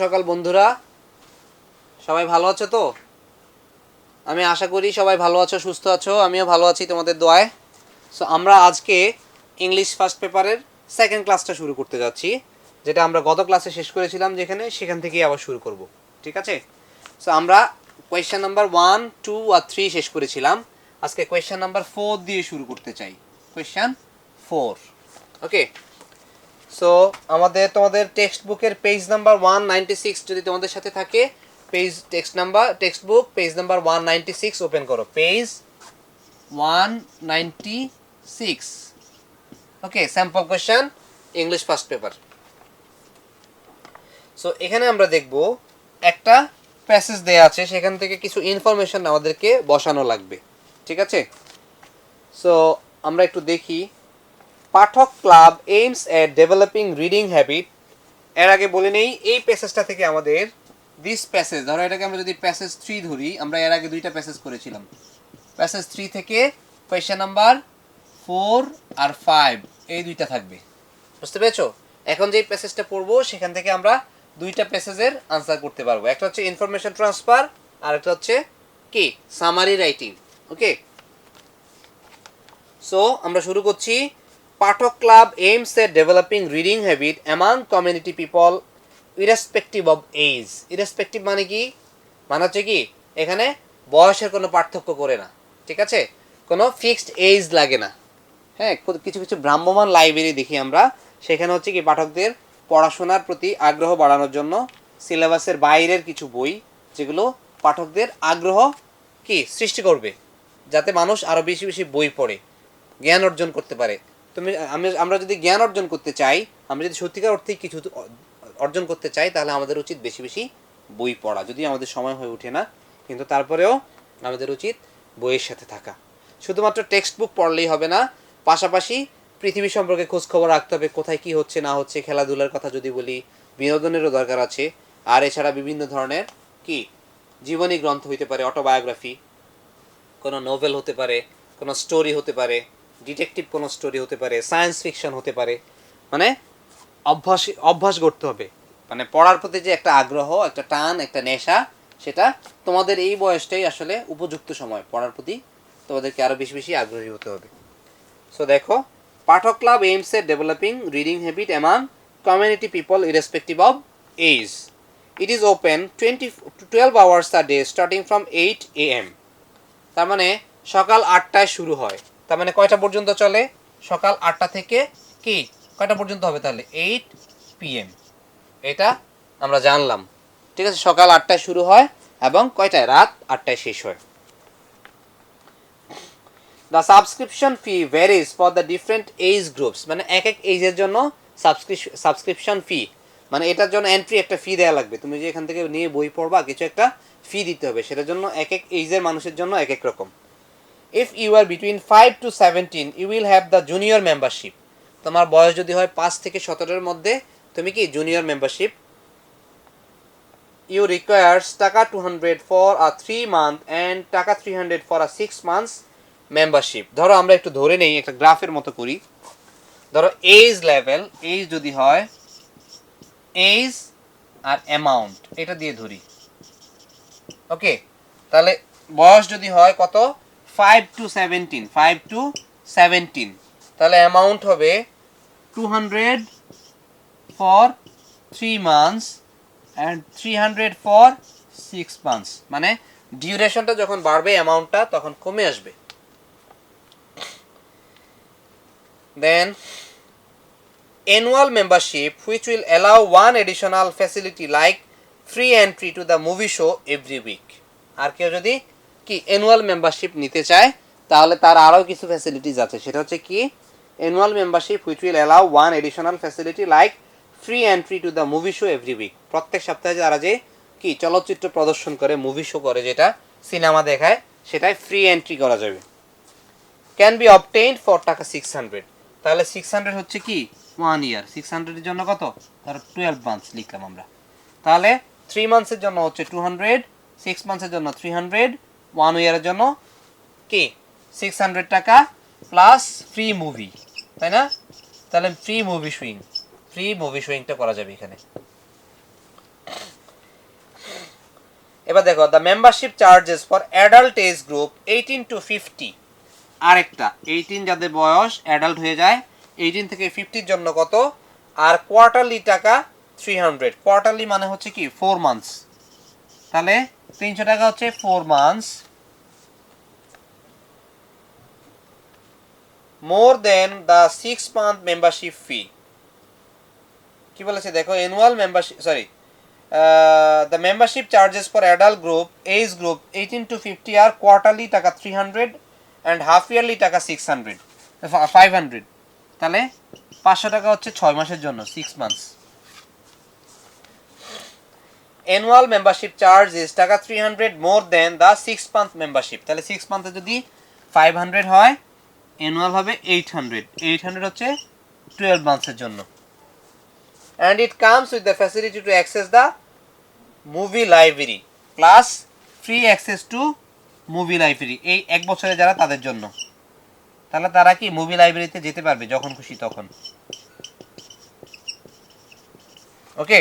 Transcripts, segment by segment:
সকাল বন্ধুরা, সবাই ভালো আছো তো? আমি আশা করি সবাই ভালো আছো, সুস্থ আছো। আমিও ভালো আছি তোমাদের দোয়ায়। সো আমরা আজকে ইংলিশ ফার্স্ট পেপারের সেকেন্ড ক্লাসটা শুরু করতে যাচ্ছি, যেটা আমরা গত ক্লাসে শেষ করেছিলাম, সেখান থেকেই আবার শুরু করব। ঠিক আছে? সো আমরা কোয়েশ্চেন নাম্বার 1, 2 আর 3 শেষ করেছিলাম। আজকে কোয়েশ্চেন নাম্বার 4 দিয়ে শুরু করতে চাই। কোয়েশ্চেন 4। ওকে, সো তোমাদের টেক্সট বুকের পেজ নাম্বার 196 যদি তোমাদের সাথে থাকে, textbook page number 196 open করো। Page 196। Okay, sample question English first paper. So এখানে আমরা দেখব একটা প্যাসেজ দেয়া আছে, সেখান থেকে কিছু ইনফরমেশন আমাদেরকে বসানো লাগবে। ঠিক আছে? সো আমরা একটু দেখি। পাঠক club aims at developing reading habit. এর আগে বলে নেই, এই প্যাসেজটা থেকে আমাদের দিস প্যাসেজ, ধরো এটাকে আমরা যদি প্যাসেজ 3 ধরি, আমরা এর আগে দুইটা প্যাসেজ করেছিলাম। প্যাসেজ 3 থেকে কোয়েশ্চেন নাম্বার 4 আর 5 এই দুইটা থাকবে। বুঝতে পেরেছো? এখন যে প্যাসেজটা পড়বো সেখান থেকে আমরা দুইটা প্যাসেজের আনসার করতে পারবো। একটা হচ্ছে ইনফরমেশন ট্রান্সফার, আর একটা হচ্ছে কি সামারি রাইটিং। ওকে, সো আমরা শুরু করছি। Pathak club aims at developing reading habit among community people irrespective of age. Irrespective মানে কি? মানে হচ্ছে কি, এখানে বয়সের কোনো পার্থক্য করে না। ঠিক আছে? কোনো ফিক্সড এজ লাগে না। হ্যাঁ, কিছু কিছু ভ্রাম্যমান লাইব্রেরি দেখি আমরা, সেখানে হচ্ছে কি পাঠকদের পড়াশোনার প্রতি আগ্রহ বাড়ানোর জন্য সিলেবাসের বাইরের কিছু বই, যেগুলো পাঠকদের আগ্রহ কি সৃষ্টি করবে, যাতে মানুষ আরও বেশি বেশি বই পড়ে জ্ঞান অর্জন করতে পারে। আমরা যদি জ্ঞান অর্জন করতে চাই, আমরা যদি সত্যিকার অর্থেই কিছু অর্জন করতে চাই, তাহলে আমাদের উচিত বেশি বেশি বই পড়া। যদি আমাদের সময় হয়ে ওঠে না, কিন্তু তারপরেও আমাদের উচিত বইয়ের সাথে থাকা। শুধুমাত্র টেক্সট বুক পড়লেই হবে না, পাশাপাশি পৃথিবী সম্পর্কে খোঁজ খবর রাখতে হবে, কোথায় কি হচ্ছে না হচ্ছে। খেলাধুলার কথা যদি বলি, বিনোদনেরও দরকার আছে। আর এছাড়া বিভিন্ন ধরনের কি জীবনী গ্রন্থ হইতে পারে, অটোবায়োগ্রাফি, কোনো নোভেল হতে পারে, কোনো স্টোরি হতে পারে, ডিটেকটিভ কোনো স্টোরি হতে পারে, সায়েন্স ফিকশন হতে পারে। মানে অভ্যাস করতে হবে। মানে পড়ার প্রতি যে একটা আগ্রহ, একটা টান, একটা নেশা, সেটা তোমাদের এই বয়সটাই আসলে উপযুক্ত সময় পড়ার প্রতি তোমাদেরকে আরও বেশি বেশি আগ্রহী হতে হবে। সো দেখো, Pathak club aims at developing reading habit among community people irrespective of age. It is open 12 hours a day starting from 8 AM। তার মানে সকাল 8টায় শুরু হয়। তার মানে কয়টা পর্যন্ত চলে? সকাল 8টা থেকে কি কয়টা পর্যন্ত হবে তাহলে? 8 PM। এটা আমরা জানলাম। ঠিক আছে, সকাল 8টায় শুরু হয় এবং কয়টায়? রাত 8টায় শেষ হয়। The subscription fee varies for the different age groups. মানে এক এক এজের জন্য সাবস্ক্রিপশন ফি, মানে এটার জন্য এন্ট্রি একটা ফি দেওয়া লাগবে। তুমি যে এখান থেকে নিয়ে বই পড়বা, কিছু একটা ফি দিতে হবে। সেটার জন্য এক এক এজের মানুষের জন্য এক এক রকম। If you are between 5 to 17 you will have the junior membership. তোমার বয়স যদি হয় 5 থেকে 17-এর মধ্যে, তুমি কি জুনিয়র মেম্বারশিপ। ইউ রিকোয়ার্স টাকা 200 ফর আ 3 month অ্যান্ড টাকা 300 ফর আ 6 months মেম্বারশিপ। ধরো আমরা একটু ধরে নেই, একটা গ্রাফের মতো করি। ধরো এজ লেভেল, এজ যদি হয়, এজ আর অ্যামাউন্ট এটা দিয়ে ধরি। ওকে, তাহলে বয়স যদি হয় কত? 5 to 17, 5 to 17, তাহলে অ্যামাউন্ট হবে 200 for 3 months and 300 for 6 months। মানে ডিউরেশনটা যখন বাড়বে, অ্যামাউন্টটা তখন কমে আসবে। দেন annual membership which will allow one additional facility like free entry to the movie show every week। আর কেউ যদি কি অ্যানুয়াল মেম্বারশিপ নিতে চায়, তাহলে তার আরও কিছু ফ্যাসিলিটিস আছে। সেটা হচ্ছে কি, annual membership which will allow one additional facility like free entry to the movie show every week। প্রত্যেক সপ্তাহে যারা যে কি চলচ্চিত্র প্রদর্শন করে, মুভি শো করে, যেটা সিনেমা দেখায়, সেটাই ফ্রি এন্ট্রি করা যাবে। ক্যান বি অবটেইনড ফর টাকা 600। তাহলে 600 হচ্ছে কি 1 ইয়ার। 600 এর জন্য কত? ধরো 12 মান্থস লিখলাম আমরা। তাহলে 3 মান্থসের জন্য হচ্ছে 200, 6 মান্থসের জন্য 300, 1 ইয়ারের জন্য কি 600 টাকা প্লাস ফ্রি মুভি, তাই না? তাহলে ফ্রি মুভি শুইংটা করা যাবে এখানে। এবার দেখো the membership charges for adult age group 18 to 50, আরেকটা 18 যাদের বয়স অ্যাডাল্ট হয়ে যায় 18 থেকে 50 জন্য কত, আর কোয়ার্টারলি টাকা 300, কোয়ার্টারলি মানে হচ্ছে কি 4 মান্থস, তাহলে 300 টাকা হচ্ছে 4 months, more then the 6 month membership fee. কি বলেছে দেখো, annual membership, sorry, the membership charges for adult group age group 18 to 50 are quarterly টাকা 300 and half yearly টাকা 600 500, তাহলে 500 টাকা হচ্ছে 6 মাসের জন্য 6 months। annual membership charge is টাকা 300 more than the 6 month membership, তাহলে 6 month এ যদি 500 হয় annual হবে 800, 800 হচ্ছে 12 months এর জন্য। and it comes with the facility to access the movie library plus free access to movie library, এই এক বছরে যারা তাদের জন্য, তাহলে তারা কি মুভি লাইব্রেরিতে যেতে পারবে যখন খুশি তখন। ওকে,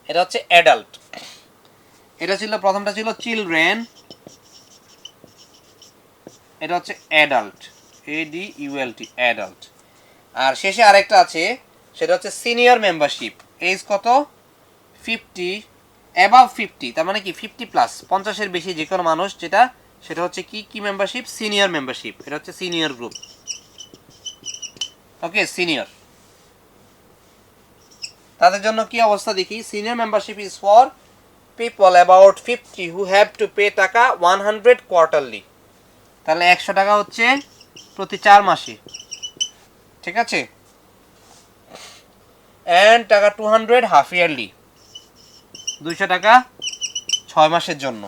এটা হচ্ছে অ্যাডাল্ট। এটা ছিল প্রথমটা ছিল চিলড্রেন, এটা হচ্ছে অ্যাডাল্ট, ADULT অ্যাডাল্ট। আর শেষে আরেকটা আছে সেটা হচ্ছে সিনিয়র মেম্বারশিপ, এজ কত 50 অ্যাবাভ 50, তার মানে কি 50 প্লাস 50-এর বেশি যে কোনো মানুষ, যেটা সেটা হচ্ছে কি কি মেম্বারশিপ, সিনিয়র মেম্বারশিপ, এটা হচ্ছে সিনিয়র গ্রুপ। ওকে, সিনিয়র তাদের জন্য কি অবস্থা দেখি, senior membership is for people about 50 who have to pay টাকা 100 কোয়ার্টারলি, তাহলে 100 টাকা হচ্ছে প্রতি 4 মাসে, ঠিক আছে, এন্ড টাকা 200 হাফ ইয়ারলি, 200 টাকা 6 মাসের জন্য।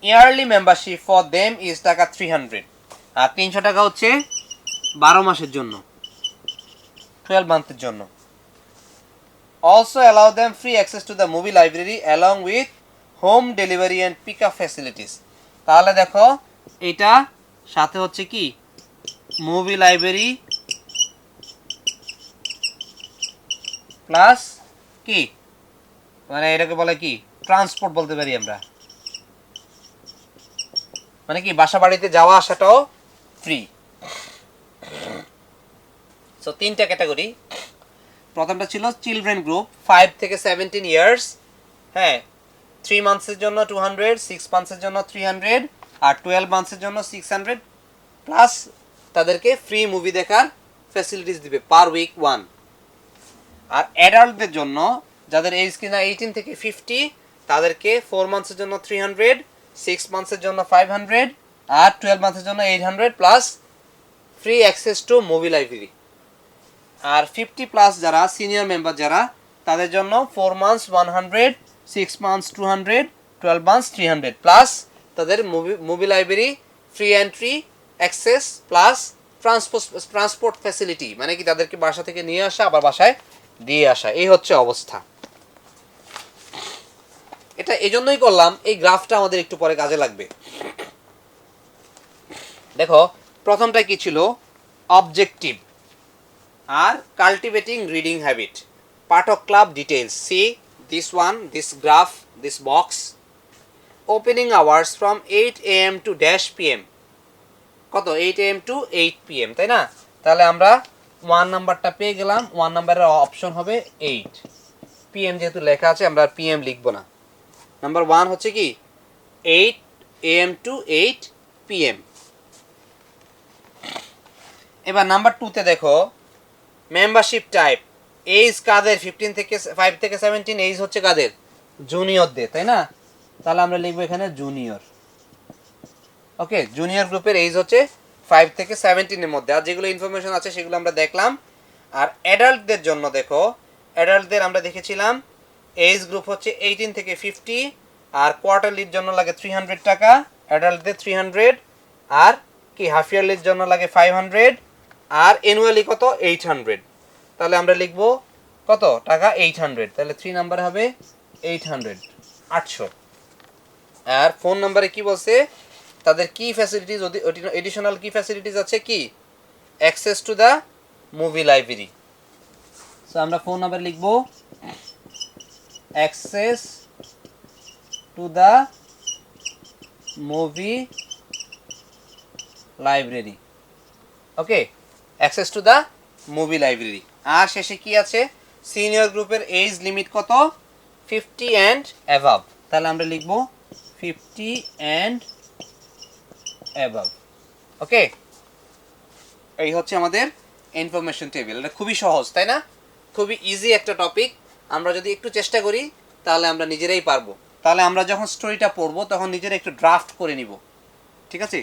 Yearly membership for them is টাকা 300, আর 300 টাকা হচ্ছে 12 মাসের জন্য, 12 মান্থের জন্য। Also allow them free access to the movie library along with home delivery and pick up facilities, তাহলে দেখো এটা সাথে হচ্ছে কি মুভি লাইব্রেরি প্লাস কি মানে এটাকে বলে কি ট্রান্সপোর্ট বলতে পারি আমরা, মানে কি বাসা বাড়িতে যাওয়া আসাটাও ফ্রি। সো তিনটা ক্যাটাগরি, প্রথমটা ছিল চিলড্রেন গ্রুপ 5 থেকে 17 ইয়ার্স, হ্যাঁ 3 মান্থসের জন্য 200, 6 মান্থসের জন্য 300, আর 12 মান্থসের জন্য 600, প্লাস তাদেরকে ফ্রি মুভি দেখার ফ্যাসিলিটিস দিবে পার উইক 1। আর অ্যাডাল্টদের জন্য যাদের এজ কিনা 18 থেকে 50 তাদেরকে 4 মান্থসের জন্য 300, 6 মান্থসের জন্য 500, আর 12 মান্থসের জন্য 800 plus free access to movie library. আর 50 প্লাস যারা সিনিয়র মেম্বার যারা তাদের জন্য 4 মান্থস 100, 6 মান্থস 200, 12 মান্থস 300 প্লাস তাদের movie library free entry access plus transport facility, মানে কি তাদেরকে বাসা থেকে নিয়ে আসা আবার বাসায় দিয়ে আসা, এই হচ্ছে অবস্থা। এটা এজন্যই করলাম, এই গ্রাফটা আমাদের একটু পরে কাজে লাগবে। দেখো প্রথমটা কি ছিল, অবজেক্টিভ আর cultivating reading habit, Pathak club details, see this one, this graph, this box. Opening hours from 8 AM to -PM, কত 8 AM to 8 PM, তাই না? তাহলে আমরা 1 নাম্বারটা পেয়ে গেলাম, 1 নাম্বারের অপশন হবে 8 PM, যেহেতু লেখা আছে আমরা PM লিখবো না। নাম্বার 1 হচ্ছে কি 8 AM to 8 PM। এবার নাম্বার 2 তে দেখো মেম্বারশিপ টাইপ, এজ কাদের 15 থেকে 5 থেকে 17, এজ হচ্ছে কাদের জুনিয়রদের, তাই না? তাহলে আমরা লিখবো এখানে জুনিয়র। ওকে, জুনিয়র গ্রুপের এজ হচ্ছে 5 থেকে 17 এর মধ্যে, আর যেগুলো ইনফরমেশন আছে সেগুলো আমরা দেখলাম। আর অ্যাডাল্টদের জন্য দেখো, অ্যাডাল্টদের আমরা দেখেছিলাম এজ গ্রুপ হচ্ছে 18 থেকে 50, আর কোয়ার্টারলির জন্য লাগে 300 টাকা অ্যাডাল্টদের 300, আর কি হাফ ইয়ারলির জন্য লাগে 500, আর অ্যানুয়ালি কত 800। তাহলে আমরা লিখবো কত টাকা 800, তাহলে 3 নাম্বার হবে 800, 800। আর ফোন নাম্বারে কি বলছে, তাদের কি ফ্যাসিলিটিস, এডিশনাল কি ফ্যাসিলিটিস আছে, কি access to the movie library. So আমরা ফোন নাম্বার লিখবো access to the movie library. Okay, access to the movie library. আর শেষে কি আছে, সিনিয়র গ্রুপের এজ লিমিট কত, 50 অ্যান্ড অ্যাভাব। তাহলে আমরা লিখব 50 অ্যান্ড অ্যাভাব। ওকে, এই হচ্ছে আমাদের ইনফরমেশন টেবিল। এটা খুবই সহজ, তাই না? খুবই ইজি একটা টপিক। আমরা যদি একটু চেষ্টা করি তাহলে আমরা নিজেরাই পারবো। তাহলে আমরা যখন স্টোরিটা পড়বো তখন নিজেরা একটু ড্রাফট করে নিব, ঠিক আছে?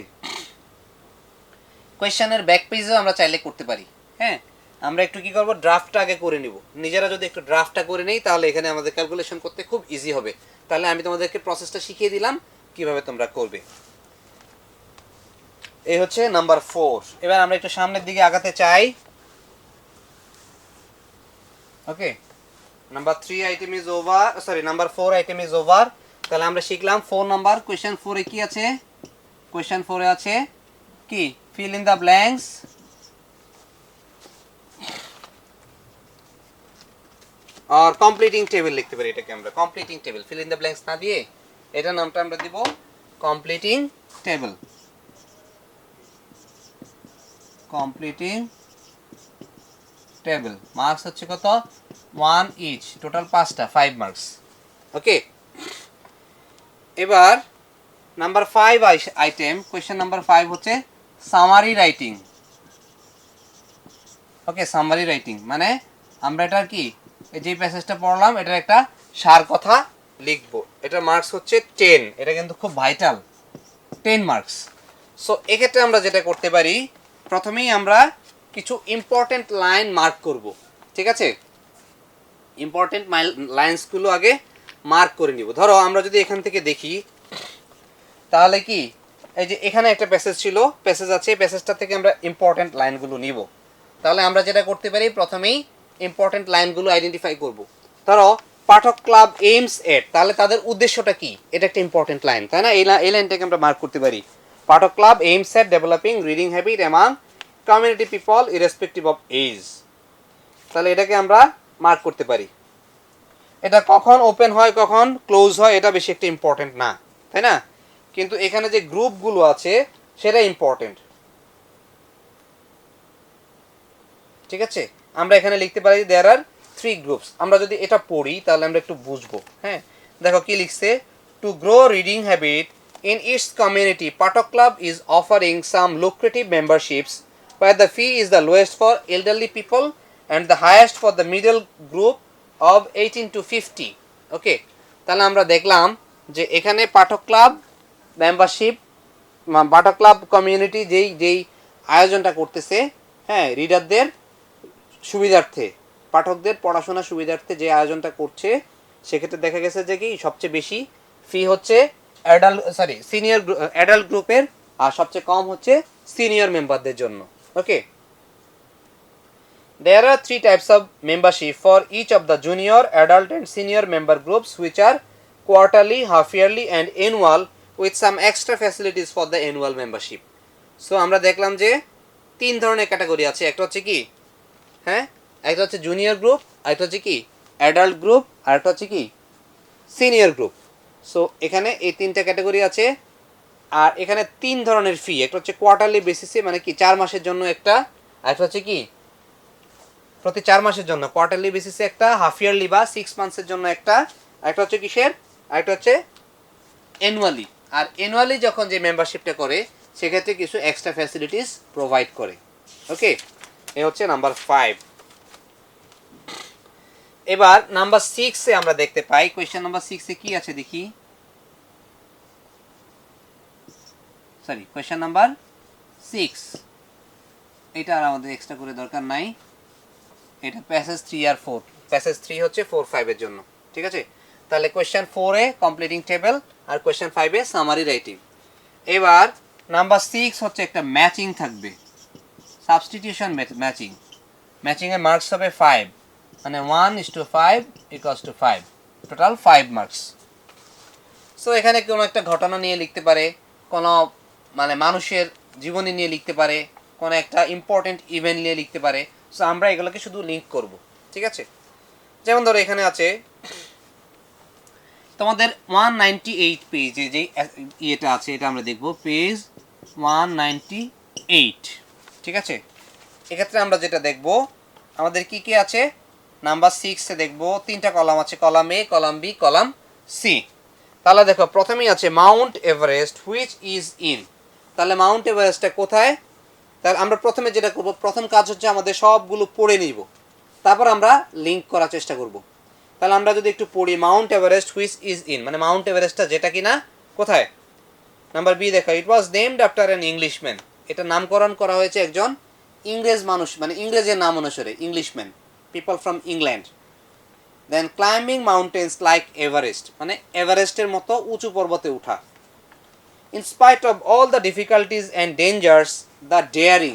কোয়েশ্চেনের ব্যাক পেজেও আমরা চাইলে করতে পারি। হ্যাঁ, আমরা একটু কি করব, ড্রাফটটা আগে করে নিব। নিজেরা যদি একটু ড্রাফটটা করে নেই তাহলে এখানে আমাদের ক্যালকুলেশন করতে খুব ইজি হবে। তাহলে আমি তোমাদেরকে প্রসেসটা শিখিয়ে দিলাম কিভাবে তোমরা করবে। এই হচ্ছে নাম্বার 4। এবার আমরা একটু সামনের দিকে আগাতে চাই। Okay, number 3 item is over, sorry number 4 item is over. তাহলে আমরা শিখলাম 4 নাম্বার কোয়েশ্চেন 4 এ কি আছে, কোয়েশ্চেন 4 এ আছে কি, ফিল ইন দ্য ব্ল্যাঙ্কস আর কমপ্লিটিং টেবিল লিখতে পারি। এটাকে আমরা completing table, fill in the blanks না দিয়ে এটার নামটা আমরা দিব completing table. Completing table marks হচ্ছে কত, 1 ইচ, টোটাল 5টা, 5 মার্কস। ওকে, এবার নাম্বার 5 আইটেম, কোয়েশ্চেন নাম্বার 5 হচ্ছে সামারি রাইটিং। ওকে, সামারি রাইটিং মানে আমরা এটার কি, এই যে প্যাসেজটা পড়লাম এটার একটা সার কথা লিখব। এটার মার্কস হচ্ছে 10। এটা কিন্তু খুব ভাইটাল, 10 মার্কস। সো এক্ষেত্রে আমরা যেটা করতে পারি, প্রথমেই আমরা কিছু ইম্পর্টেন্ট লাইন মার্ক করব, ঠিক আছে? ইম্পর্টেন্ট লাইন্সগুলো আগে মার্ক করে নিব। ধরো আমরা যদি এখান থেকে দেখি তাহলে কি, এই যে এখানে একটা প্যাসেজ ছিল, প্যাসেজ আছে, প্যাসেজটা থেকে আমরা ইম্পর্টেন্ট লাইনগুলো নিব। তাহলে আমরা যেটা করতে পারি, প্রথমেই ইম্পর্টেন্ট লাইনগুলো আইডেন্টিফাই করব। ধরো পাঠক ক্লাব এইমস এট, তাহলে তাদের উদ্দেশ্যটা কি, এটা একটা ইম্পর্টেন্ট লাইন, তাই না? এই লাইনটাকে আমরা মার্ক করতে পারি, Pathak club aims at developing reading habit among community people irrespective of age. তাহলে এটাকে আমরা মার্ক করতে পারি। এটা কখন ওপেন হয় কখন ক্লোজ হয় এটা বেশি একটা ইম্পর্টেন্ট না, তাই না? কিন্তু এখানে যে গ্রুপগুলো আছে সেটা ইম্পর্টেন্ট, ঠিক আছে? আমরা এখানে লিখতে পারি দেয়ার আর 3 গ্রুপস। আমরা যদি এটা পড়ি তাহলে আমরা একটু বুঝবো। হ্যাঁ, দেখো কি লিখছে, to grow reading habit in its community Pathak club is offering some lucrative memberships where the fee is the lowest for elderly people and the highest for the middle group of 18 to 50. ওকে, তাহলে আমরা দেখলাম যে এখানে পাঠক club membership, পাঠক club community যেই আয়োজনটা করতেছে, হ্যাঁ, রিডারদের সুবিধার্থে, পাঠকদের পড়াশোনা সুবিধার্থে যে আয়োজনটা করছে, সেক্ষেত্রে দেখা গেছে যে কি সবচেয়ে বেশি ফি হচ্ছে সিনিয়র অ্যাডাল্ট গ্রুপের, আর সবচেয়ে কম হচ্ছে সিনিয়র মেম্বারদের জন্য। ওকে, there are 3 types of membership for each of the junior, adult and senior member groups which are quarterly, half yearly and annual with some extra facilities for the annual membership. So আমরা দেখলাম যে 3 ধরনের category আছে। একটা হচ্ছে কি, হ্যাঁ, একটা হচ্ছে জুনিয়র গ্রুপ, আরেকটা হচ্ছে কি অ্যাডাল্ট গ্রুপ, আরেকটা হচ্ছে কি সিনিয়র গ্রুপ। সো এখানে এই 3টা ক্যাটাগরি আছে। আর এখানে 3 ধরনের ফি, একটা হচ্ছে কোয়ার্টারলি বেসিসে মানে কি 4 মাসের জন্য একটা, আরেকটা হচ্ছে কি প্রতি 4 মাসের জন্য কোয়ার্টারলি বেসিসে একটা, হাফ ইয়ারলি বা 6 মান্থসের জন্য একটা, আরেকটা হচ্ছে কিসের, আরেকটা হচ্ছে অ্যানুয়ালি। আর অ্যানুয়ালি যখন যে মেম্বারশিপটা করে সেক্ষেত্রে কিছু এক্সট্রা ফ্যাসিলিটিস প্রোভাইড করে। ওকে, এ হচ্ছে নাম্বার 5। এবার নাম্বার 6 এ আমরা দেখতে পাই, কোয়েশ্চেন নাম্বার 6 এ কি আছে দেখি, সরি কোয়েশ্চেন নাম্বার 6, এটা আর আমাদের এক্সট্রা করে দরকার নাই, এটা প্যাসেজ 3 আর 4, প্যাসেজ 3 হচ্ছে 4 5 এর জন্য, ঠিক আছে? তাহলে কোয়েশ্চেন 4 এ কমপ্লিটিং টেবিল আর কোয়েশ্চেন 5 এ সামারি রাইটিং। এবার নাম্বার 6 হচ্ছে একটা ম্যাচিং থাকবে, সাবস্টিটিউশন ম্যাচিং। ম্যাচিং এর মার্কস হবে 5, মানে 1:5 = 5, টোটাল 5 মার্কস। সো এখানে কোনো একটা ঘটনা নিয়ে লিখতে পারে, কোনো মানে মানুষের জীবনী নিয়ে লিখতে পারে, কোনো একটা ইম্পর্টেন্ট ইভেন্ট নিয়ে লিখতে পারে। সো আমরা এগুলোকে শুধু লিঙ্ক করব, ঠিক আছে? যেমন ধরো এখানে আছে তোমাদের 198 পেজে যে ইয়েটা আছে এটা আমরা দেখব পেজ 198, ঠিক আছে। এক্ষেত্রে আমরা যেটা দেখব আমাদের কি কি আছে, নাম্বার 6 এ দেখব তিনটা কলাম আছে, column A, column B, column C. তাহলে দেখো প্রথমেই আছে mount Everest which is in. তাহলে মাউন্ট এভারেস্টটা কোথায়? তাহলে আমরা প্রথমে যেটা করব, প্রথম কাজ হচ্ছে আমাদের সবগুলো পড়ে নিব, তারপর আমরা লিঙ্ক করার চেষ্টা করব। তাহলে আমরা যদি একটু পড়ি, mount Everest which is in মানে মাউন্ট এভারেস্টটা যেটা কিনা কোথায়। নাম্বার বি দেখো, it was named after an Englishman. এটা নামকরণ করা হয়েছে একজন ইংরেজ মানুষ, মানে ইংরেজের নাম অনুসারে, Englishman, people from England. Then climbing mountains like Everest মানে এভারেস্টের মতো উঁচু পর্বতে ওঠা। In spite of all the difficulties and dangers the daring,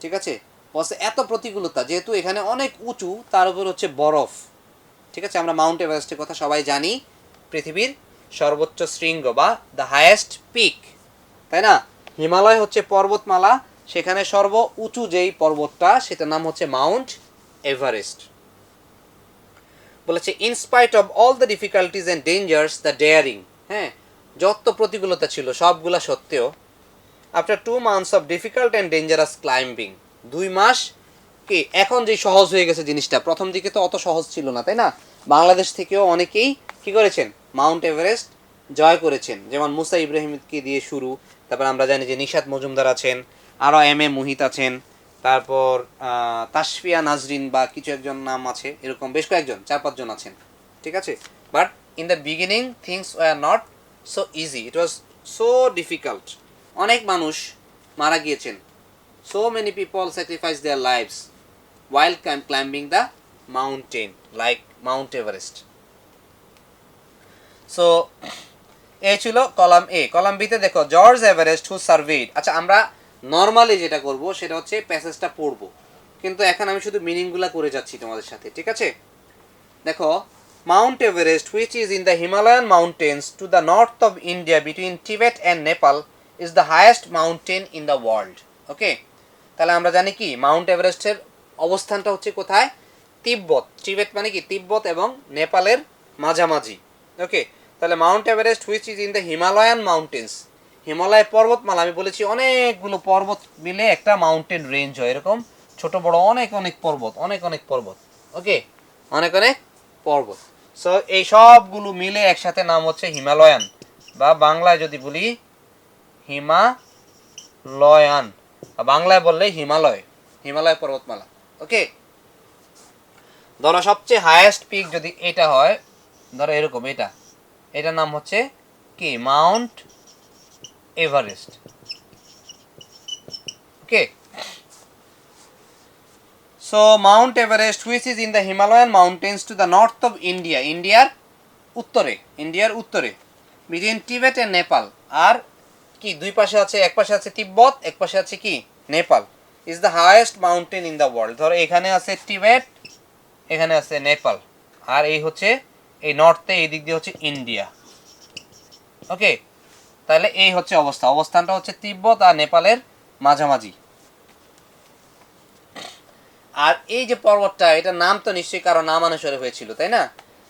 ঠিক আছে, বলছে এত প্রতিকূলতা, যেহেতু এখানে অনেক উঁচু, তার উপর হচ্ছে বরফ, ঠিক আছে। আমরা মাউন্ট এভারেস্টের কথা সবাই জানি, পৃথিবীর সর্বোচ্চ শৃঙ্গ বা দ্য হাইয়েস্ট পিক, তাই না। হিমালয় হচ্ছে পর্বতমালা, সেখানে সর্ব উঁচু যেই পর্বতটা সেটার নাম হচ্ছে মাউন্ট এভারেস্ট। বলেছে in spite of all the difficulties and dangers the daring, হ্যাঁ, যত প্রতিকূলতা ছিল সবগুলা সত্ত্বেও, after 2 months of difficult and dangerous climbing, 2 মাস কি এখন যে সহজ হয়ে গেছে জিনিসটা, প্রথম দিকে তো অত সহজ ছিল না, তাই না। বাংলাদেশ থেকেও অনেকেই কি করেছেন, মাউন্ট এভারেস্ট জয় করেছেন, যেমন মুসা ইব্রাহিমকে দিয়ে শুরু, তারপর আমরা জানি যে নিশাত মজুমদার আছেন, আরও এম এ মুহিত আছেন, তারপর তাসফিয়া নাজরিন বা কিছু একজন নাম আছে, এরকম বেশ কয়েকজন, 4-5 জন আছেন, ঠিক আছে। But in the beginning things were not so easy, it was so difficult. অনেক মানুষ মারা গিয়েছেন, so many people sacrifice their lives while climbing the mountain like Mount Everest. So এই ছিল কলাম এ। কলাম বি তে দেখো George Everest who served. আচ্ছা, আমরা নর্মালি যেটা করব সেটা হচ্ছে প্যাসেজটা পড়বো, কিন্তু এখন আমি শুধু মিনিংগুলো করে যাচ্ছি তোমাদের সাথে, ঠিক আছে। দেখো, mount Everest which is in the Himalayan mountains to the north of India between Tibet and Nepal is the highest mountain in the world. Okay, তাহলে আমরা জানি কি মাউন্ট এভারেস্টের অবস্থানটা হচ্ছে কোথায়, তিব্বত। টিবেট মানে কি তিব্বত এবং নেপালের মাঝামাঝি। ওকে, তাহলে Mount Everest which is in the Himalayan mountains, Himalaya পর্বতমালা, আমি বলেছি অনেকগুলো পর্বত মিলে একটা মাউন্টেন রেঞ্জ হয়, এরকম ছোট বড় অনেক অনেক পর্বত, অনেক অনেক পর্বত। ওকে, অনেক অনেক পর্বত। সো এই সবগুলো মিলে একসাথে নাম হচ্ছে হিমালয়ান, বা বাংলায় যদি বলি হিমালয়ান, বাংলায় বললে হিমালয়, হিমালয় পর্বতমালা। ওকে, ধরো সবচেয়ে হাইয়েস্ট পিক যদি এটা হয়, ধরো এরকম, এটার নাম হচ্ছে কি Mount Everest. Okay, so Mount Everest which is in the Himalayan mountains to the north of India, ইন্ডিয়ার উত্তরে বিটুইন টিবেট এন্ড নেপাল, আর কি দুই পাশে আছে, এক পাশে আছে তিব্বত, এক পাশে আছে কি Nepal, is the highest mountain in the world. ধরো এখানে আছে টিবেট, এখানে আছে নেপাল, আর এই হচ্ছে এই নর্থে, এই দিক দিয়ে হচ্ছে ইন্ডিয়া। ওকে, তাহলে এই হচ্ছে অবস্থানটা হচ্ছে তিব্বত আর নেপালের মাঝামাঝি। আর এই যে পর্বতটা, এটার নাম তো নিশ্চয়ই কারো নাম অনুসারে হয়েছিল, তাই না।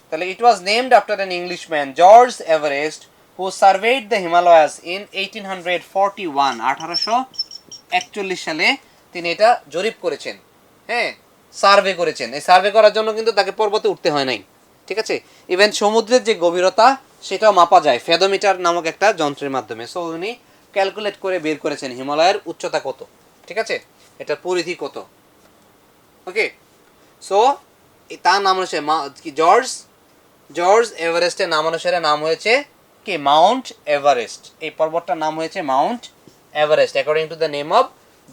তাহলে it was named after an Englishman George Everest who surveyed the Himalayas in 1841, 1841 সালে তিনি এটা জরিপ করেছেন, হ্যাঁ, সার্ভে করেছেন। এই সার্ভে করার জন্য কিন্তু তাকে পর্বতে উঠতে হয় নাই, ঠিক আছে। ইভেন সমুদ্রের যে গভীরতা সেটাও মাপা যায় ফেদোমিটার নামক একটা যন্ত্রের মাধ্যমে। সো উনি ক্যালকুলেট করে বের করেছেন হিমালয়ের উচ্চতা কত, ঠিক আছে, এটার পরিধি কত। ওকে, সো তার নাম অনুসারে কি জর্জ এভারেস্টের নাম অনুসারে নাম হয়েছে কি মাউন্ট এভারেস্ট। এই পর্বতটার নাম হয়েছে mount Everest according to the name of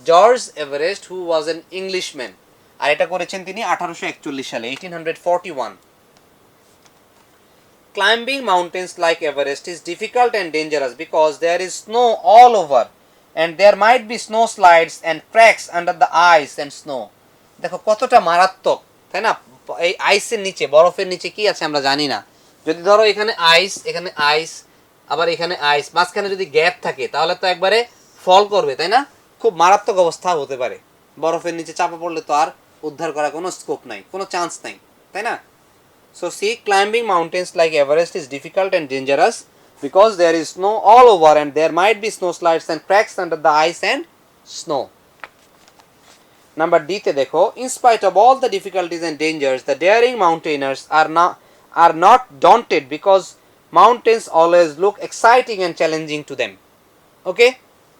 George Everest who was an Englishman. আর এটা করেছেন তিনি 1841 সালে, 1841। Climbing mountains like Everest is difficult and dangerous because there is snow all over and there might be snow slides and cracks under the ice and snow. দেখো কতটা মারাত্মক, তাই না। এই আইসের নিচে, বরফের নিচে কি আছে আমরা জানি না। যদি ধরো এখানে আইস, এখানে আইস, আবার এখানে আইস, মাঝখানে যদি গ্যাপ থাকে তাহলে তো একবারে ফল করবে, তাই না। খুব মারাত্মক অবস্থা হতে পারে, বরফের নিচে চাপা পড়লে তো আর উদ্ধার করার কোনো স্কোপ নাই, কোনো চান্স নাই, তাই না। So see, climbing mountains like Everest is difficult and dangerous because there is snow all over and there might be snow slides and cracks under the ice and snow. Number D te dekho, in spite of all the difficulties and dangers, the daring mountaineers are not daunted because mountains always look exciting and challenging to them. Okay,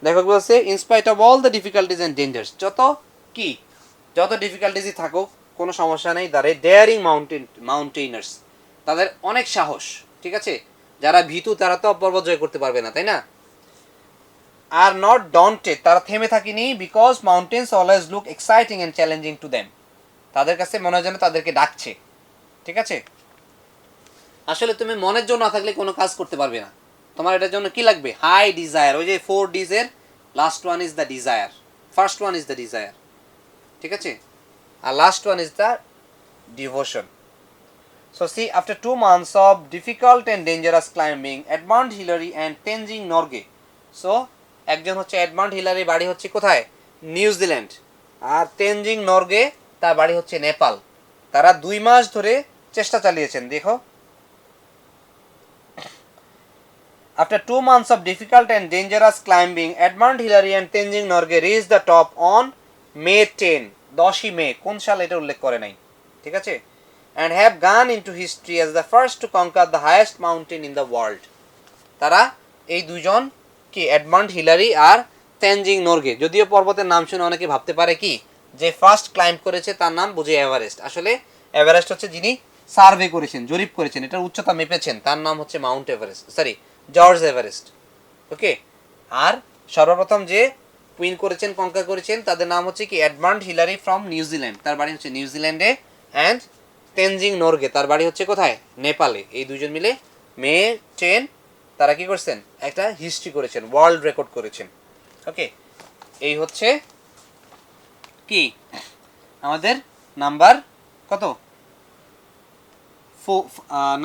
দেখো কি বলছে, in spite of all the difficulties and dangers, যত ডিফিকাল্টিসই থাকুক কোনো সমস্যা নেই, the daring মাউন্টেইনার্স, তাদের অনেক সাহস, ঠিক আছে, যারা ভীতু তারা তো পর্বত জয় করতে পারবে না, তাই না, আর নট ডন্টেড, তারা থেমে থাকেনি, because mountains always look exciting and challenging to them, তাদের কাছে মনে হয় যেন তাদেরকে ডাকছে, ঠিক আছে। আসলে তুমি মনের জন্য না থাকলে কোনো কাজ করতে পারবে না, তোমার এটার জন্য কি লাগবে, হাই ডিজায়ার, ওই যে 4 ডিজ এর last one is the desire, first one is the desire, ঠিক আছে, আর last one is the devotion. So see, after 2 months of difficult and dangerous climbing, Edmund Hillary and Tenzing Norgay, so একজন হচ্ছে Edmund Hillary, বাড়ি হচ্ছে কোথায়, New Zealand, আর তেনজিং নরগে তার বাড়ি হচ্ছে নেপাল, তারা 2 মাস ধরে চেষ্টা চালিয়েছেন। দেখো, after 2 months of difficult and dangerous climbing, Edmund Hillary and Tenzing Norgay reached the top on May 10, 10ই মে, কোন সাল এটা উল্লেখ করে নাই, ঠিক আছে, and have gone into history as the first to conquer the highest mountain in the world. তারা এই দুইজন কি, এডমান্ড হিলারি আর তেনজিং নরগে, যদিও পর্বতের নাম শুনে অনেকে ভাবতে পারে কি যে ফার্স্ট ক্লাইম্ব করেছে তার নাম বুঝে এভারেস্ট, আসলে এভারেস্ট হচ্ছে যিনি সার্ভে করেছেন, জরিপ করেছেন, এটার উচ্চতা মেপেছেন, তার নাম হচ্ছে mount Everest, sorry George Everest. Okay, আর সর্বপ্রথম যে কুইন করেছেন, কঙ্কার করেছেন, তাদের নাম হচ্ছে কি এডমান্ড হিলারি ফ্রম নিউজিল্যান্ড, তার বাড়ি হচ্ছে নিউজিল্যান্ডে, অ্যান্ড তেনজিং নরগে তার বাড়ি হচ্ছে কোথায়, নেপালে। এই দুজন মিলে মে 10 তারা কি করছেন, একটা হিস্ট্রি করেছেন, ওয়ার্ল্ড রেকর্ড করেছেন। ওকে, এই হচ্ছে কি আমাদের নাম্বার কত,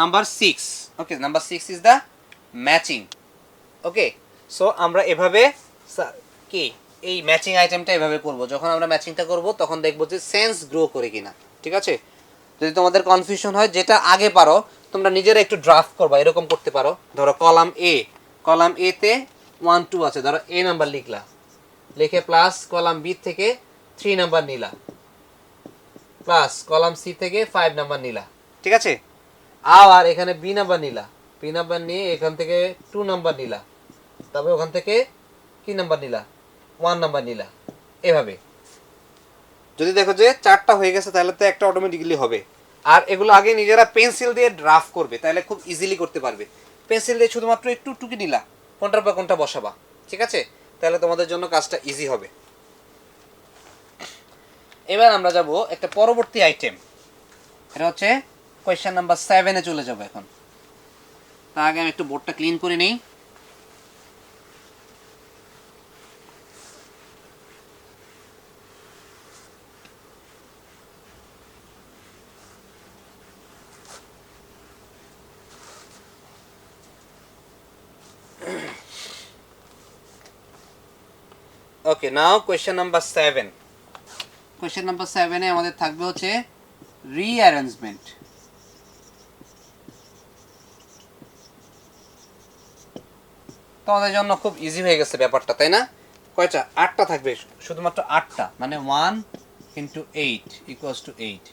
number 6। Okay, number 6 is the matching. Okay, so আমরা এভাবে কি এই ম্যাচিং আইটেমটা এভাবে করব, যখন আমরা ম্যাচিংটা করব তখন দেখব যে সেন্স গ্রো করে কিনা, ঠিক আছে। যদি তোমাদের কনফিউশন হয়, যেটা আগে পারো তোমরা নিজেরা একটু ড্রাফট করবা, এরকম করতে পারো, ধরো কলাম এ তে 1 2 আছে, ধরো এ নাম্বার লিখলা, লিখে প্লাস কলাম বি থেকে 3 নাম্বার নিলা, প্লাস কলাম সি থেকে 5 নাম্বার নিলা, ঠিক আছে, আবার এখানে বি নাম্বার নিলা, বি নাম্বার নিয়ে এখান থেকে 2 নাম্বার নিলা, তবে ওখান থেকে কি নাম্বার নিলা, 1 নাম্বার নিলা, এভাবে। যদি দেখো যে 4টা হয়ে গেছে তাহলে তো একটা অটোমেটিক্যালি হবে, আর এগুলো আগে নিজেরা পেন্সিল দিয়ে ড্রাফট করবে, তাহলে খুব ইজিলি করতে পারবে। পেন্সিল দিয়ে শুধুমাত্র একটু টুকি নিলা, কোনটার পর কোনটা বসাবা, ঠিক আছে, তাহলে তোমাদের জন্য কাজটা ইজি হবে। এবার আমরা যাব একটা পরবর্তী আইটেম, এটা হচ্ছে কোয়েশ্চেন নাম্বার 7 এ চলে যাব এখন। তার আগে আমি একটু বোর্ডটা ক্লিন করে নিই। ওকে, নাও কোয়েশ্চেন নাম্বার 7। কোয়েশ্চেন নাম্বার 7 এ আমাদের থাকবে হচ্ছে রিঅ্যারেঞ্জমেন্ট। তোমাদের জন্য খুব ইজি হয়ে গেছে ব্যাপারটা, তাই না? কয়টা, 8টা থাকবে, শুধুমাত্র 8টা, মানে 1 × 8 = 8,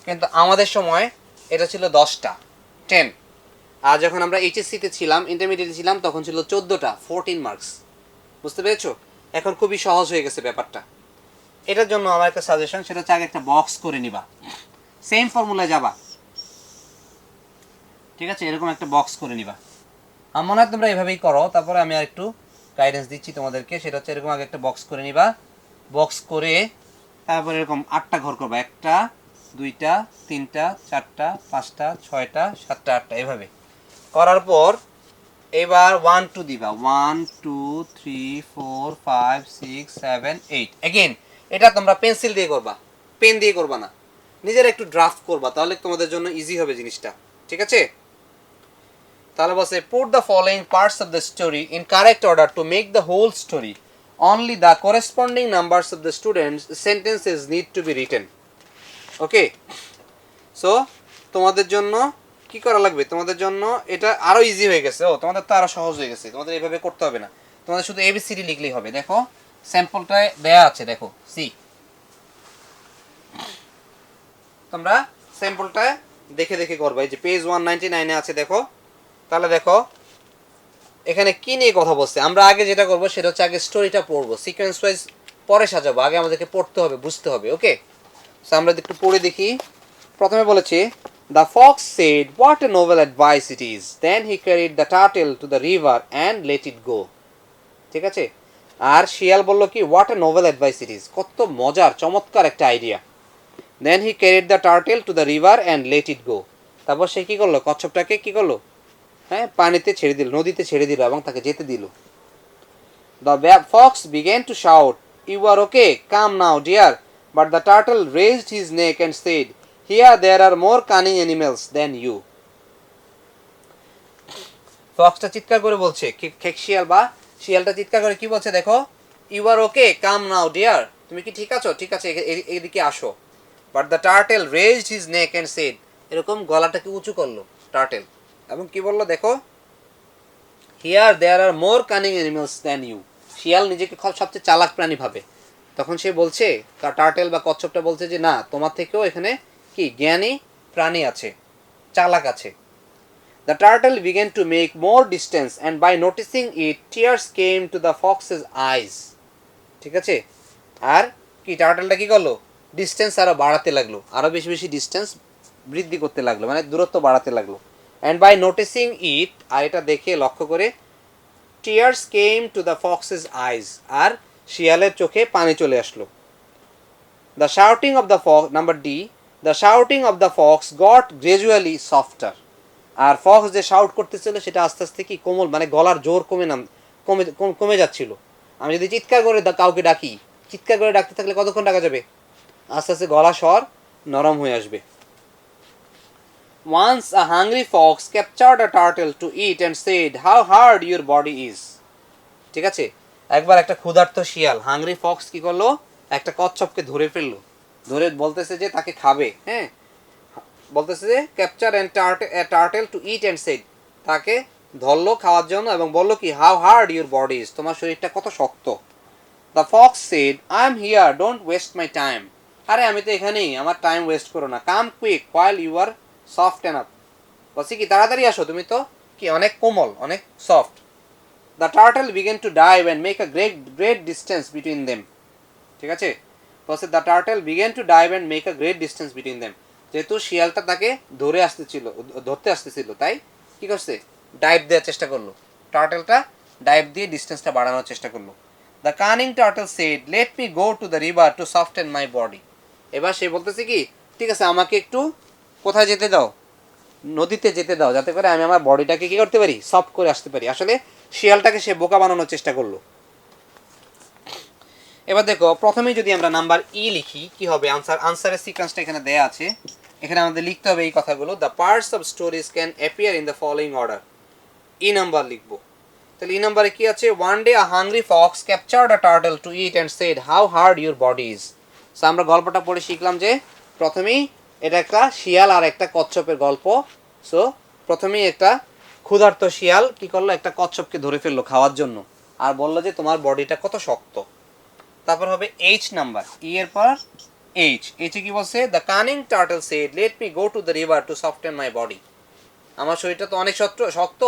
কিন্তু আমাদের সময় এটা ছিল 10টা, 10। আর যখন আমরা এইচএসসিতে ছিলাম, ইন্টারমিডিয়েটে ছিলাম, তখন ছিল 14টা, 14 মার্কস, বুঝতে পেরেছো? এখন খুবই সহজ হয়ে গেছে ব্যাপারটা। এটার জন্য আমার একটা সাজেশন, সেটা হচ্ছে আগে একটা বক্স করে নিবা, সেম ফর্মুলায় যাবা, ঠিক আছে, এরকম একটা বক্স করে নিবা। আমার মনে হয় তোমরা এভাবেই করো, তারপরে আমি আর একটু গাইডেন্স দিচ্ছি তোমাদেরকে, সেটা হচ্ছে এরকম আগে একটা বক্স করে নিবা, বক্স করে তারপরে এরকম 8টা ঘর করবা, 1টা 2টা 3টা 4টা 5টা 6টা 7টা 8টা, এভাবে করার পর এবার 1 2 দিবা, 1 2 3 4 5 6 7 8। এগেইন এটা তোমরা পেন্সিল দিয়ে করবা, পেন দিয়ে করবা না, নিজেরা একটু ড্রাফট করবা, তাহলে তোমাদের জন্য ইজি হবে জিনিসটা, ঠিক আছে। তাহলে বলছে put the following parts of the story in correct order to make the whole story. Only the corresponding numbers of the students' sentences need to be written. Okay, so তোমাদের জন্য কি করা লাগবে, তোমাদের জন্য এটা আরো ইজি হয়ে গেছে। ও তোমাদের তো আরো সহজ হয়ে গেছে, তোমাদের এইভাবে করতে হবে না, তোমাদের শুধু এবিসিডি লিখলেই হবে। দেখো স্যাম্পলটায় দেয়া আছে, দেখো সি, তোমরা স্যাম্পলটা দেখে দেখে করবে। এই যে পেজ 199 আছে দেখো। তাহলে দেখো এখানে কি নিয়ে কথা বলছে। আমরা আগে যেটা করব সেটা হচ্ছে আগে স্টোরিটা পড়বো, সিকোয়েন্স ওয়াইজ পরে সাজাবো, আগে আমাদেরকে পড়তে হবে, বুঝতে হবে। ওকে, সো আমরা একটু পড়ে দেখি। প্রথমে বলেছি the fox said what a noble advice it is, then he carried the turtle to the river and let it go. ঠিক আছে, আর শিয়াল বলল কি what a noble advice it is, কত মজার চমৎকার একটা idea. Then he carried the turtle to the river and let it go. তারপর সে কি করলো, কচ্ছপটাকে কি করলো, হ্যাঁ পানিতে ছেড়ে দিল, নদীতে ছেড়ে দিল এবং তাকে যেতে দিল। The fox began to shout, you are okay, come now dear, but the turtle raised his neck and said, here there are more cunning animals than you. ফক্সটা চিৎকার করে বলছে, শিয়াল বা শিয়ালটা চিৎকার করে কি বলছে দেখো, you are okay, come now deer, তুমি কি ঠিক আছো, ঠিক আছে এদিকে আসো। But the turtle raised his neck and said, এরকম গলাটাকে উঁচু করলো টার্টেল এবং কি বললো দেখো, here there are more cunning animals than you, শিয়াল নিজেকে সবচেয়ে চালাক প্রাণী ভাবে। তখন সে বলছে, টার্টেল বা কচ্ছপটা বলছে যে না, তোমার থেকেও এখানে কি জ্ঞানী প্রাণী আছে, চালাক আছে। The turtle began to make more distance and by noticing it, tears came to the fox's eyes. ঠিক আছে, আর কি টার্টলটা কি করলো, ডিস্টেন্স আরো বাড়াতে লাগলো, আরো বেশি বেশি ডিস্টেন্স বৃদ্ধি করতে লাগলো, মানে দূরত্ব বাড়াতে লাগলো। অ্যান্ড বাই নোটিসিং ইট, আর এটা দেখে লক্ষ্য করে, tears came to the fox's eyes, আর শিয়ালের চোখে পানি চলে আসলো। The shouting of the fox, number D, the shouting of the fox got gradually softer, আর ফক্স যে শাউট করতেছিল সেটা আস্তে আস্তে কি কোমল, মানে গলার জোর কমে যাচ্ছিল। আমি যদি চিৎকার করে কাউকে ডাকি, চিৎকার করে ডাকতে থাকলে কতক্ষণ ডাকা যাবে, আস্তে আস্তে গলা স্বর নরম হয়ে আসবে। Once a hungry fox captured a turtle to eat and said, how hard your body is. ঠিক আছে, একবার একটা ক্ষুধার্ত শিয়াল, হাংরি ফক্স কি করলো, একটা কচ্ছপকে ধরে ফেললো, ধরে বলতেছে যে তাকে খাবে। হ্যাঁ, বলতেছে যে capture and turtle to eat and said, তাকে ধরলো খাওয়ার জন্য এবং বললো কি, how hard your body is, তোমার শরীরটা কত শক্ত। The fox said, I am here, don't waste my time, আরে আমি তো এখানেই, আমার টাইম ওয়েস্ট করো না, come quick while you are soft enough, বলছি কি তাড়াতাড়ি আসো, তুমি তো কি অনেক কোমল, অনেক soft. The turtle began to dive and make a great distance between them. ঠিক আছে, বলছে the turtle began to dive and make a great distance between them, যেহেতু শিয়ালটা তাকে ধরতে আসতেছিল, তাই কি করছে, ডাইভ দেওয়ার চেষ্টা করলো, টার্টলটা ডাইভ দিয়ে ডিস্টেন্সটা বাড়ানোর চেষ্টা করলো। The cunning turtle said, let me go to the river to soften my body. এবার সে বলতেছে কি, ঠিক আছে আমাকে একটু কোথায় যেতে দাও, নদীতে যেতে দাও, যাতে করে আমি আমার বডিটাকে কি করতে পারি, সফট করে আসতে পারি। আসলে শিয়ালটাকে সে বোকা বানানোর চেষ্টা করলো। এবার দেখো প্রথমেই যদি আমরা নাম্বার ই লিখি কি হবে, আনসারের সিকোয়েন্সটা এখানে দেয়া আছে, এখানে আমাদের লিখতে হবে এই কথাগুলো, the parts of stories can appear in the following order. E number লিখবো, তাহলে ই নাম্বারে কি আছে, one day a hungry fox captured a turtle to eat and said, how hard your body is. So আমরা গল্পটা পড়ে শিখলাম যে প্রথমেই এটা একটা শিয়াল আর একটা কচ্ছপের গল্প। সো প্রথমেই একটা ক্ষুধার্ত শিয়াল কি করলো, একটা কচ্ছপকে ধরে ফেললো খাওয়ার জন্য, আর বললো যে তোমার বডিটা কত শক্ত। তারপর হবে এইচ নাম্বার, ই এর পর এইচ, এইচে কি বলছে, the cunning turtle said, let me go to the river to soften my body, আমার শরীরটা তো অনেক শক্ত,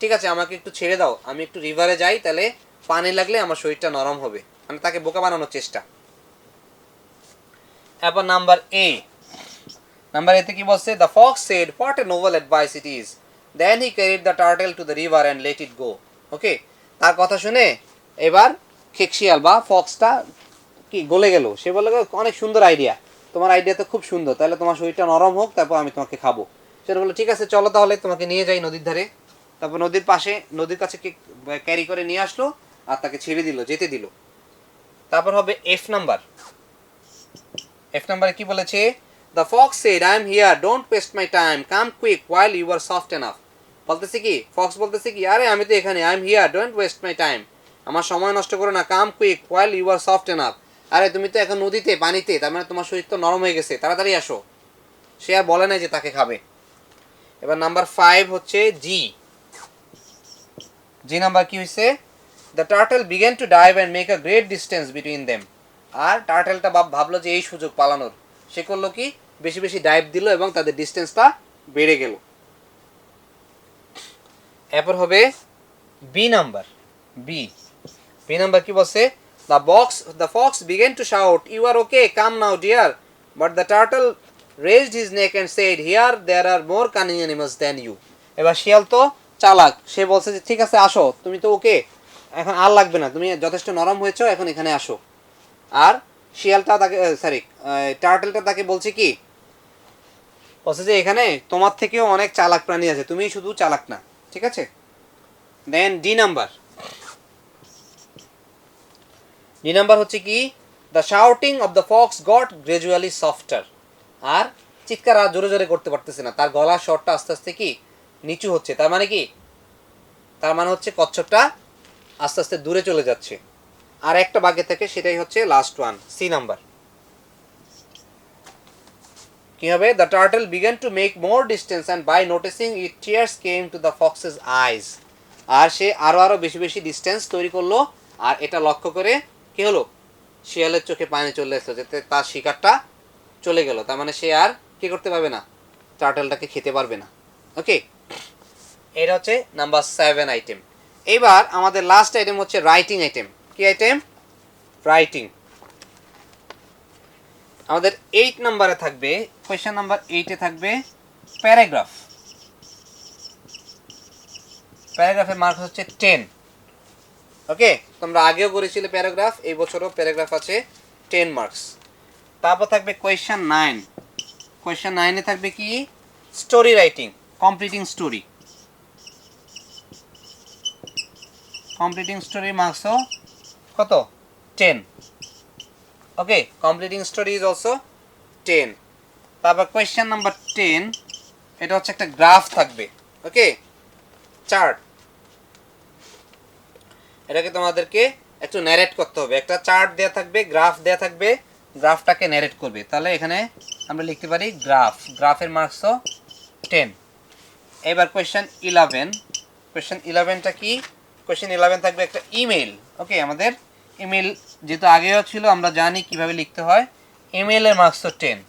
ঠিক আছে আমাকে একটু ছেড়ে দাও, আমি একটু রিভারে যাই, তাহলে পানি লাগলে আমার শরীরটা নরম হবে, মানে তাকে বোকা বানানোর চেষ্টা। এরপর নাম্বার এ, নাম্বার এতে কি বলছে, the fox said, what a noble advice it is, then he carried the turtle to the river and let it go. Okay, তার কথা শুনে এবার খেকশিয়াল বা ফক্সটা কি গলে গেল, সে বললো অনেক সুন্দর আইডিয়া, তোমার আইডিয়া তো খুব সুন্দর, তাহলে তোমার শরীরটা নরম হোক, তারপর আমি তোমাকে খাবো। সেটা বললো ঠিক আছে চলো তাহলে তোমাকে নিয়ে যাই নদীর ধারে। তারপর নদীর পাশে, নদীর কাছে ক্যারি করে নিয়ে আসলো আর তাকে ছেড়ে দিল, যেতে দিল। তারপর হবে এফ নাম্বার, এফ নাম্বারে কি বলেছে, the fox said, I am here, don't waste my time, come quick while you are soft enough. বলতেছে কি, ফক্স বলতেছে কি, আরে আমি তো এখানে, I am here, don't waste my time, আমার সময় নষ্ট করো না, come quick while you are soft enough, আরে তুমি তো এখন নদীতে পানিতে, তার মানে তোমার শরীর তো নরম হয়ে গেছে, তাড়াতাড়ি আসো। সে আর বলে না যে তাকে খাবে। এবার নাম্বার 5 হচ্ছে জি। জি নাম্বার কি হয়েছে? The turtle began to dive and make a great distance between them. আর টার্টেলটা ভাবলো যে এই সুযোগ পালানোর, সে করলো কি বেশি বেশি ডাইভ দিল এবং তাদের ডিস্টেন্সটা বেড়ে গেল। এরপর হবে বি নাম্বার। বি নাম্বার কি বলছে? The fox began to shout, you are okay, come now dear, but the turtle raised his neck and said, here there are more cunning animals than you. এবার শিয়াল তো চালাক, সে বলছে যে ঠিক আছে আসো, তুমি তো ওকে, এখন আর লাগবে না, তুমি যথেষ্ট নরম হয়েছো, এখন এখানে আসো। আর শিয়ালটা তাকে টার্টলটা তাকে বলছে কি, বলছে যে এখানে তোমার থেকেও অনেক চালাক প্রাণী আছে, তুমি শুধু চালাক না, ঠিক আছে। দেন ডি নাম্বার হচ্ছে কি, the shouting of the fox got gradually softer. আর চিৎকার আর জোরে জোরে করতে পারতেছে না, তার গলার স্বরটা আস্তে আস্তে কি নিচু হচ্ছে। তার মানে কি, তার মানে হচ্ছে কচ্ছপটা আস্তে আস্তে দূরে চলে যাচ্ছে। আর একটা বাকি থেকে, সেটাই হচ্ছে লাস্ট ওয়ান, সি নাম্বার। কি হবে? The turtle began to make more distance and by noticing it tears came to the fox's eyes. আর সে আরো বেশি বেশি ডিস্টেন্স তৈরি করলো, আর এটা লক্ষ্য করে কি হলো, শিয়ালের চোখে পানি চলে আসলো, যাতে তার শিকারটা চলে গেল। তার মানে সে আর কি করতে পারবে না, টার্টলটাকে খেতে পারবে না। ওকে, এটা হচ্ছে নাম্বার 7 আইটেম। এবার আমাদের লাস্ট আইটেম হচ্ছে রাইটিং আইটেম। কি আইটেম? রাইটিং। আমাদের 8 নাম্বারে থাকবে, কোয়েশ্চেন নাম্বার 8-এ থাকবে প্যারাগ্রাফ। প্যারাগ্রাফের মার্ক হচ্ছে 10। ওকে, তোমরা আগেও করেছিলে প্যারাগ্রাফ, এই বছরও প্যারাগ্রাফ আছে 10 মার্কস। তারপর থাকবে কোয়েশ্চেন 9। কোয়েশ্চেন 9-এ থাকবে কি, story writing, completing story. Completing story মার্কসও কত? 10। Okay, completing story is also 10। তারপর কোয়েশ্চেন নাম্বার 10, এটা হচ্ছে একটা গ্রাফ থাকবে। ওকে, চার্ট। এটাকে তোমাদেরকে একটু ন্যারেট করতে হবে। একটা চার্ট দেয়া থাকবে, গ্রাফ দেয়া থাকবে, গ্রাফটাকে ন্যারেট করবে। তাহলে এখানে আমরা লিখতে পারি গ্রাফ, গ্রাফের মার্কসও 10। এবার কোয়েশ্চেন 11। কোয়েশ্চেন 11টা কি? কোয়েশ্চেন 11 থাকবে একটা ইমেল। ওকে, আমাদের ইমেল যেহেতু আগেও ছিল, আমরা জানি কিভাবে লিখতে হয়। ইমেলের মার্কস তো 10।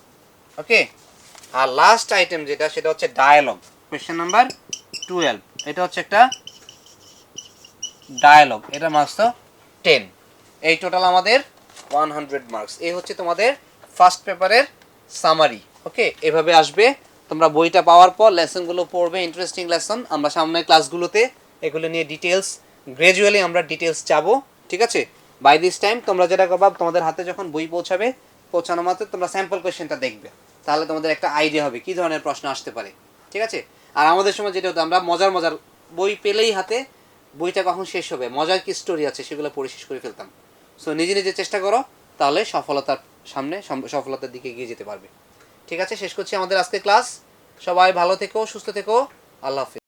ওকে, আর লাস্ট আইটেম যেটা, সেটা হচ্ছে ডায়ালগ। কোয়েশ্চেন নাম্বার 12, এটা হচ্ছে একটা ডায়ালগ, এটা মার্কস তো 10। এই টোটাল আমাদের 100 মার্কস। এই হচ্ছে তোমাদের ফার্স্ট পেপারের সামারি। ওকে, এভাবে আসবে। তোমরা বইটা পাওয়ার পর লেসনগুলো পড়বে, ইন্টারেস্টিং লেসন। আমরা সামনের ক্লাসগুলোতে এগুলো নিয়ে ডিটেলস, গ্রাজুয়ালি আমরা ডিটেলস যাবো, ঠিক আছে। বাই দিস টাইম তোমরা যেটা করবা, তোমাদের হাতে যখন বই পৌঁছাবে, পৌঁছানো মাত্র তোমরা স্যাম্পল কোয়েশ্চেনটা দেখবে, তাহলে তোমাদের একটা আইডিয়া হবে কী ধরনের প্রশ্ন আসতে পারে, ঠিক আছে। আর আমাদের সময় যেটা হতো, আমরা মজার বই পেলেই হাতে, বইটা কখন শেষ হবে, মজার কি স্টোরি আছে, সেগুলো পড়ে শেষ করে ফেলতাম। সো নিজে নিজে চেষ্টা করো, তাহলে সফলতার দিকে এগিয়ে যেতে পারবে। ঠিক আছে, শেষ করছি আমাদের আজকে ক্লাস। সবাই ভালো থেকো, সুস্থ থেকো, আল্লাহ হাফিজ।